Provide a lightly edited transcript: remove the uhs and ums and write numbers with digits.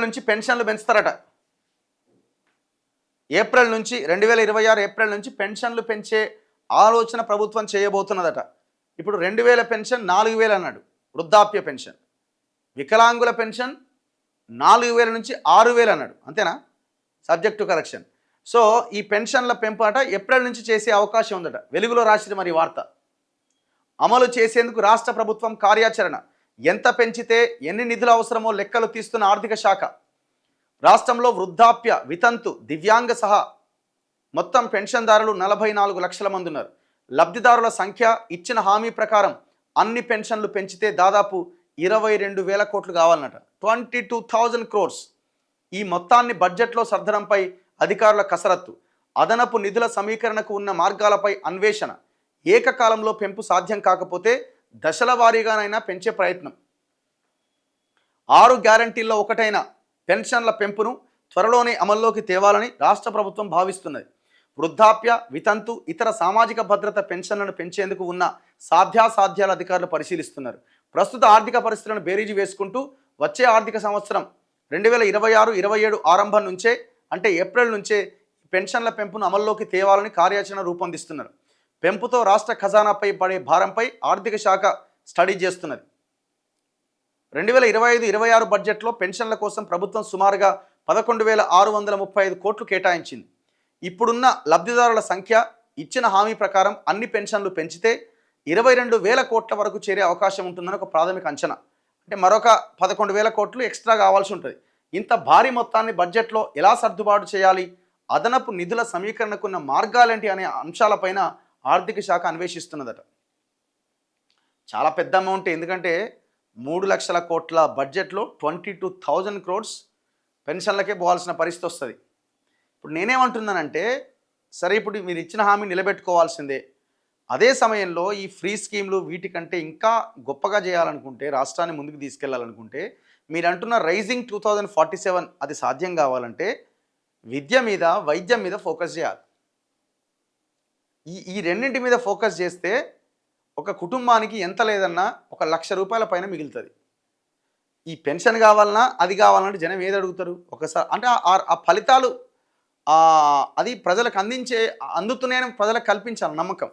నుంచి పెన్షన్లు పెంచుతారట. ఏప్రిల్ నుంచి 2026 ఏప్రిల్ నుంచి పెన్షన్లు పెంచే ఆలోచన ప్రభుత్వం చేయబోతున్నదట. ఇప్పుడు 2000 పెన్షన్ 4000 అన్నాడు వృద్ధాప్య పెన్షన్. వికలాంగుల పెన్షన్ 4000 నుంచి 6000 అన్నాడు. అంతేనా? Subject to correction. సో ఈ పెన్షన్ల పెంపు అట ఏప్రిల్ నుంచి చేసే అవకాశం ఉందట. వెలుగులో రాసింది మరి వార్త. అమలు చేసేందుకు రాష్ట్ర ప్రభుత్వం కార్యాచరణ. ఎంత పెంచితే ఎన్ని నిధులు అవసరమో లెక్కలు తీస్తున్న ఆర్థిక శాఖ. రాష్ట్రంలో వృద్ధాప్య, వితంతు, దివ్యాంగ సహా మొత్తం పెన్షన్దారులు 44 లక్షల మంది ఉన్నారు. లబ్ధిదారుల సంఖ్య ఇచ్చిన హామీ ప్రకారం అన్ని పెన్షన్లు పెంచితే దాదాపు 22,000 కోట్లు కావాలన్నట. 22,000 crores. ఈ మొత్తాన్ని బడ్జెట్లో సర్దడంపై అధికారుల కసరత్తు. అదనపు నిధుల సమీకరణకు ఉన్న మార్గాలపై అన్వేషణ. ఏకకాలంలో పెంపు సాధ్యం కాకపోతే దశల వారీగానైనా పెంచే ప్రయత్నం. 6 గ్యారంటీల్లో ఒకటైన పెన్షన్ల పెంపును త్వరలోనే అమల్లోకి తేవాలని రాష్ట్ర ప్రభుత్వం భావిస్తున్నది. వృద్ధాప్య, వితంతు, ఇతర సామాజిక భద్రత పెన్షన్లను పెంచేందుకు ఉన్న సాధ్యాసాధ్యాల అధికారులు పరిశీలిస్తున్నారు. ప్రస్తుత ఆర్థిక పరిస్థితులను బేరీజు వేసుకుంటూ వచ్చే ఆర్థిక సంవత్సరం 2026-27 ఆరంభం నుంచే, అంటే ఏప్రిల్ నుంచే పెన్షన్ల పెంపును అమల్లోకి తేవాలని కార్యాచరణ రూపొందిస్తున్నారు. పెంపుతో రాష్ట్ర ఖజానాపై పడే భారంపై ఆర్థిక శాఖ స్టడీ చేస్తున్నది. 2025-26 బడ్జెట్లో పెన్షన్ల కోసం ప్రభుత్వం సుమారుగా 11,635 కోట్లు కేటాయించింది. ఇప్పుడున్న లబ్ధిదారుల సంఖ్య, ఇచ్చిన హామీ ప్రకారం అన్ని పెన్షన్లు పెంచితే 22,000 కోట్ల వరకు చేరే అవకాశం ఉంటుందని ఒక ప్రాథమిక అంచనా. అంటే మరొక 11,000 కోట్లు ఎక్స్ట్రా కావాల్సి ఉంటుంది. ఇంత భారీ మొత్తాన్ని బడ్జెట్లో ఎలా సర్దుబాటు చేయాలి, అదనపు నిధుల సమీకరణకున్న మార్గాలేంటి అనే అంశాలపైన ఆర్థిక శాఖ అన్వేషిస్తున్నదట. చాలా పెద్ద అమౌంట్. ఎందుకంటే 3 లక్షల కోట్ల బడ్జెట్లో 22,000 crores పెన్షన్లకే పోవాల్సిన పరిస్థితి వస్తుంది. ఇప్పుడు నేనేమంటున్నానంటే, సరే ఇప్పుడు మీరు ఇచ్చిన హామీ నిలబెట్టుకోవాల్సిందే. అదే సమయంలో ఈ ఫ్రీ స్కీమ్లు వీటికంటే ఇంకా గొప్పగా చేయాలనుకుంటే, రాష్ట్రాన్ని ముందుకు తీసుకెళ్లాలనుకుంటే, మీరు అంటున్న రైజింగ్ 2047 అది సాధ్యం కావాలంటే విద్య మీద, వైద్యం మీద ఫోకస్ చేయాలి. ఈ రెండింటి మీద ఫోకస్ చేస్తే ఒక కుటుంబానికి ఎంత లేదన్నా 1,00,000 రూపాయల పైన మిగులుతుంది. ఈ పెన్షన్ కావాలన్నా అది కావాలంటే జనం ఏది అడుగుతారు ఒకసారి. అంటే ఆ ఫలితాలు అది ప్రజలకు అందుతున్నాయని ప్రజలకు కల్పించాలి నమ్మకం.